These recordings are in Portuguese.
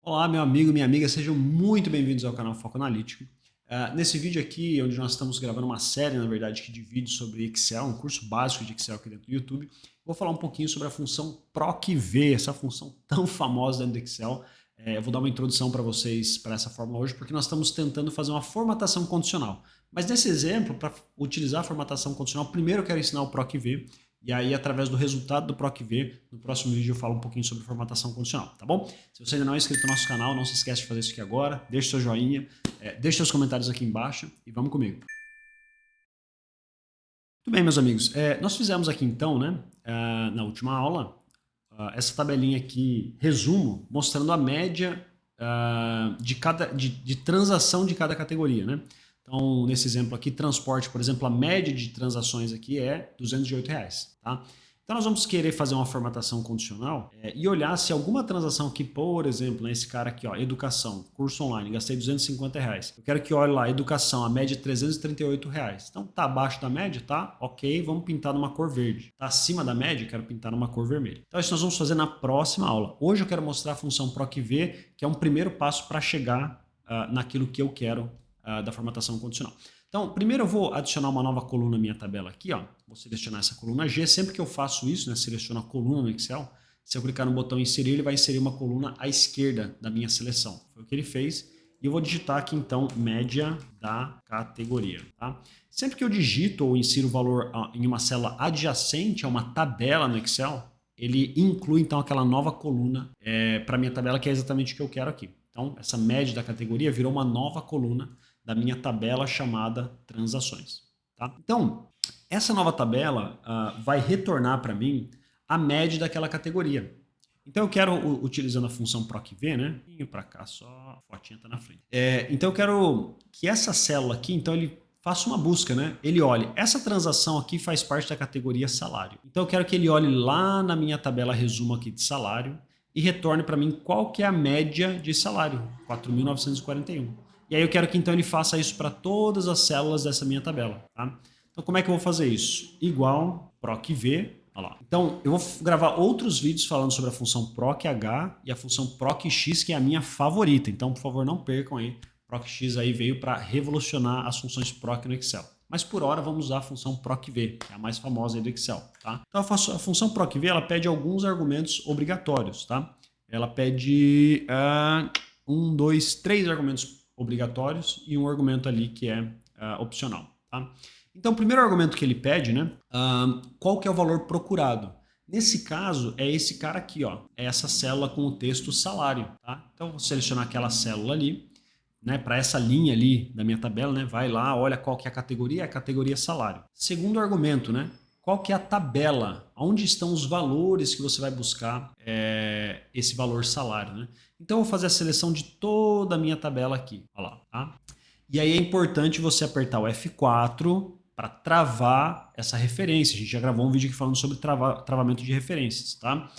Olá, meu amigo, minha amiga, sejam muito bem-vindos ao canal Foco Analítico. Nesse vídeo aqui, onde nós estamos gravando uma série, na verdade, de vídeos sobre Excel, um curso básico de Excel aqui dentro do YouTube, vou falar um pouquinho sobre a função PROC-V, essa função tão famosa dentro do Excel. Eu vou dar uma introdução para vocês para essa fórmula hoje, porque nós estamos tentando fazer uma formatação condicional. Mas nesse exemplo, para utilizar a formatação condicional, primeiro eu quero ensinar o PROC-V, e aí, através do resultado do PROC-V, no próximo vídeo eu falo um pouquinho sobre formatação condicional, tá bom? Se você ainda não é inscrito no nosso canal, não se esquece de fazer isso aqui agora, deixa seu joinha, deixa seus comentários aqui embaixo e vamos comigo. Muito bem, meus amigos, nós fizemos aqui então, né, na última aula, essa tabelinha aqui, resumo, mostrando a média de transação de cada categoria, né? Então, nesse exemplo aqui, transporte, por exemplo, a média de transações aqui é R$ 208, tá? Então, nós vamos querer fazer uma formatação condicional e olhar se alguma transação aqui, por exemplo, né, esse cara aqui, ó, educação, curso online, gastei R$ 250. Eu quero que olhe lá, educação, a média é R$ 338. Então, tá abaixo da média, tá? Ok, vamos pintar numa cor verde. Tá acima da média, quero pintar numa cor vermelha. Então, isso nós vamos fazer na próxima aula. Hoje eu quero mostrar a função PROC-V, que é um primeiro passo para chegar naquilo que eu quero da formatação condicional. Então, primeiro eu vou adicionar uma nova coluna na minha tabela aqui, ó. Vou selecionar essa coluna G. Sempre que eu faço isso, né, seleciono a coluna no Excel, se eu clicar no botão inserir, ele vai inserir uma coluna à esquerda da minha seleção. Foi o que ele fez. E eu vou digitar aqui, então, média da categoria, tá? Sempre que eu digito ou insiro o valor em uma célula adjacente a uma tabela no Excel, ele inclui, então, aquela nova coluna para a minha tabela, que é exatamente o que eu quero aqui. Então, essa média da categoria virou uma nova coluna da minha tabela chamada transações. Tá? Então, essa nova tabela vai retornar para mim a média daquela categoria. Então eu quero, utilizando a função PROC-V, né? Para cá só, a fotinha está na frente. Então eu quero que essa célula aqui, então ele faça uma busca, né? Ele olhe, essa transação aqui faz parte da categoria salário. Então eu quero que ele olhe lá na minha tabela resumo aqui de salário e retorne para mim qual que é a média de salário, 4.941. E aí eu quero que então ele faça isso para todas as células dessa minha tabela, tá? Então como é que eu vou fazer isso? Igual PROC-V, olha lá. Então eu vou gravar outros vídeos falando sobre a função PROC-H e a função PROC-X, que é a minha favorita. Então, por favor, não percam aí. PROC-X aí veio para revolucionar as funções PROC no Excel. Mas por hora vamos usar a função PROC-V, que é a mais famosa aí do Excel, tá? Então a função PROC-V, ela pede alguns argumentos obrigatórios, tá? Ela pede 3 argumentos obrigatórios e um argumento ali que é opcional, tá? Então, o primeiro argumento que ele pede, né? Qual que é o valor procurado? Nesse caso, é esse cara aqui, ó. É essa célula com o texto salário, tá? Então, eu vou selecionar aquela célula ali, né? Para essa linha ali da minha tabela, né? Vai lá, olha qual que é a categoria salário. Segundo argumento, né? Qual que é a tabela? Onde estão os valores que você vai buscar esse valor salário, né? Então, eu vou fazer a seleção de toda a minha tabela aqui. Olha lá, tá? E aí é importante você apertar o F4 para travar essa referência. A gente já gravou um vídeo aqui falando sobre travamento de referências, tá?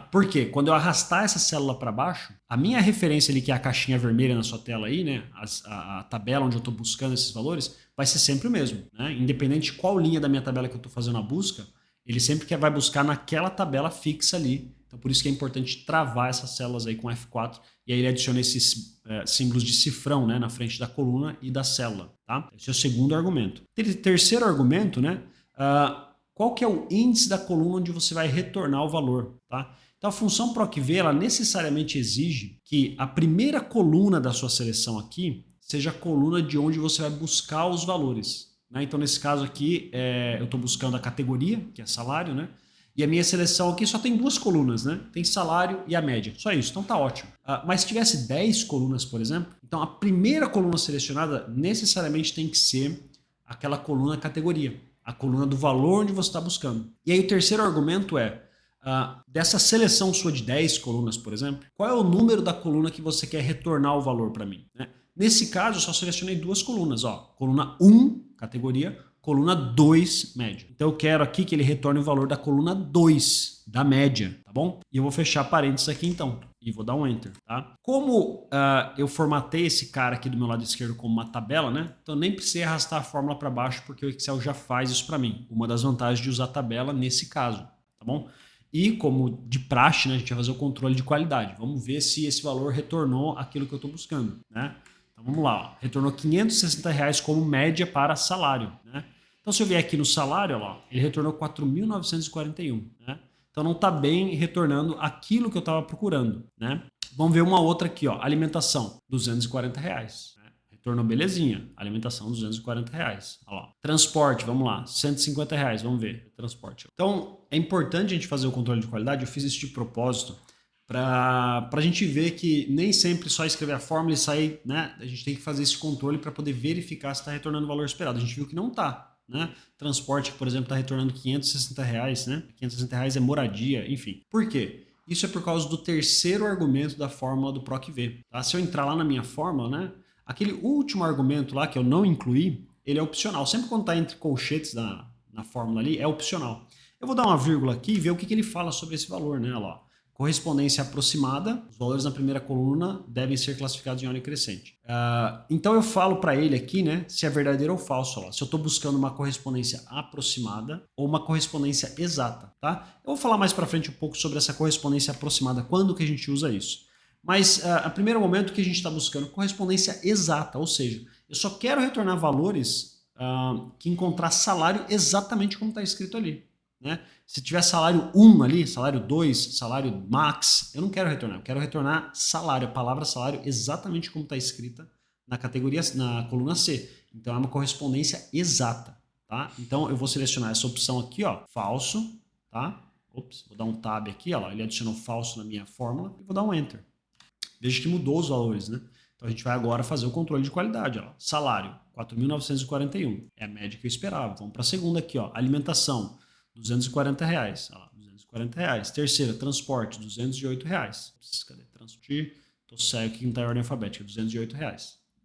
Por quê? Quando eu arrastar essa célula para baixo, a minha referência ali, que é a caixinha vermelha na sua tela aí, né? A tabela onde eu estou buscando esses valores, vai ser sempre o mesmo, né? Independente de qual linha da minha tabela que eu estou fazendo a busca, ele sempre vai buscar naquela tabela fixa ali. Então, por isso que é importante travar essas células aí com F4 e aí ele adiciona esses símbolos de cifrão, né, na frente da coluna e da célula, tá? Esse é o segundo argumento. Terceiro argumento, né? Qual que é o índice da coluna onde você vai retornar o valor, tá? Então, a função PROC-V, ela necessariamente exige que a primeira coluna da sua seleção aqui seja a coluna de onde você vai buscar os valores, né? Então, nesse caso aqui, eu estou buscando a categoria, que é salário, né? E a minha seleção aqui só tem 2 colunas, né? Tem salário e a média. Só isso, então tá ótimo. Mas se tivesse 10 colunas, por exemplo, então a primeira coluna selecionada necessariamente tem que ser aquela coluna categoria, a coluna do valor onde você está buscando. E aí o terceiro argumento é, dessa seleção sua de 10 colunas, por exemplo, qual é o número da coluna que você quer retornar o valor para mim, né? Nesse caso, eu só selecionei 2 colunas, ó. Coluna 1, categoria, coluna 2, média. Então eu quero aqui que ele retorne o valor da coluna 2, da média, tá bom? E eu vou fechar parênteses aqui então, e vou dar um Enter, tá? Como eu formatei esse cara aqui do meu lado esquerdo como uma tabela, né? Então eu nem precisei arrastar a fórmula para baixo, porque o Excel já faz isso para mim. Uma das vantagens de usar tabela nesse caso, tá bom? E como de praxe, né, a gente vai fazer o controle de qualidade. Vamos ver se esse valor retornou aquilo que eu estou buscando, né? Então vamos lá, ó. Retornou R$ 560 como média para salário, né? Então se eu vier aqui no salário, ó, ele retornou 4.941, né? Então não está bem retornando aquilo que eu estava procurando, né? Vamos ver uma outra aqui, ó, alimentação, R$ 240. Retornou belezinha. Alimentação, R$ 240. Olha lá. Transporte, vamos lá. R$ 150, vamos ver. Transporte. Então, é importante a gente fazer o controle de qualidade. Eu fiz isso de propósito para a gente ver que nem sempre só escrever a fórmula e sair, né? A gente tem que fazer esse controle para poder verificar se está retornando o valor esperado. A gente viu que não está, né? Transporte, por exemplo, está retornando R$ 560, né? R$ 560 é moradia, enfim. Por quê? Isso é por causa do terceiro argumento da fórmula do PROC-V. Tá? Se eu entrar lá na minha fórmula, né? Aquele último argumento lá que eu não incluí, ele é opcional. Sempre quando está entre colchetes na fórmula ali, é opcional. Eu vou dar uma vírgula aqui e ver o que ele fala sobre esse valor, né? Olha lá. Correspondência aproximada, os valores na primeira coluna devem ser classificados em ordem crescente. Então eu falo para ele aqui, né, se é verdadeiro ou falso. Ó, se eu estou buscando uma correspondência aproximada ou uma correspondência exata, tá? Eu vou falar mais para frente um pouco sobre essa correspondência aproximada, quando que a gente usa isso. Mas a primeiro momento que a gente está buscando correspondência exata, ou seja, eu só quero retornar valores que encontrar salário exatamente como está escrito ali. Né? Se tiver salário 1 ali, salário 2, salário max, eu não quero retornar, eu quero retornar salário, a palavra salário exatamente como está escrita na categoria, na coluna C. Então é uma correspondência exata, tá? Então eu vou selecionar essa opção aqui, ó, falso, tá? Ops, vou dar um tab aqui, ó, ele adicionou falso na minha fórmula e vou dar um enter. Veja que mudou os valores, né? Então a gente vai agora fazer o controle de qualidade, ó. Salário, 4.941, é a média que eu esperava. Vamos para a segunda aqui, ó, alimentação, R$ 240, ó, R$ 240. Terceira, transporte, R$ 208. Cadê? Transporte, tô cego aqui que não está em ordem alfabética, R$ 208,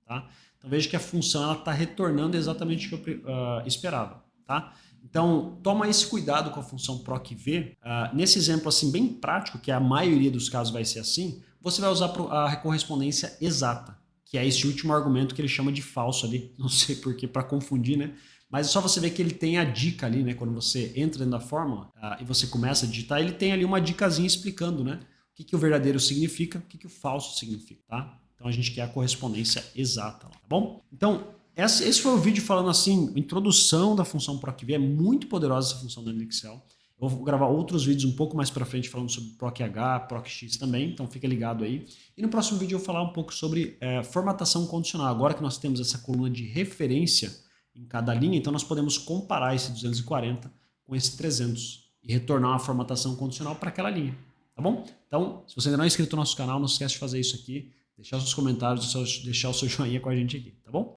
tá? Então veja que a função ela está retornando exatamente o que eu esperava, tá? Então toma esse cuidado com a função PROC-V. Nesse exemplo assim bem prático, que a maioria dos casos vai ser assim, você vai usar a correspondência exata, que é esse último argumento que ele chama de falso ali, não sei porquê, para confundir, né? Mas é só você ver que ele tem a dica ali, né? Quando você entra dentro da fórmula e você começa a digitar, ele tem ali uma dicasinha explicando, né? O que o verdadeiro significa, o que o falso significa, tá? Então a gente quer a correspondência exata, tá bom? Então, esse foi o vídeo falando assim, introdução da função PROC-V, é muito poderosa essa função dentro do Excel. Eu vou gravar outros vídeos um pouco mais para frente falando sobre PROC-H, PROC-X também, então fica ligado aí. E no próximo vídeo eu vou falar um pouco sobre formatação condicional. Agora que nós temos essa coluna de referência em cada linha, então nós podemos comparar esse 240 com esse 300 e retornar uma formatação condicional para aquela linha, tá bom? Então, se você ainda não é inscrito no nosso canal, não esquece de fazer isso aqui, deixar os seus comentários, deixar o seu joinha com a gente aqui, tá bom?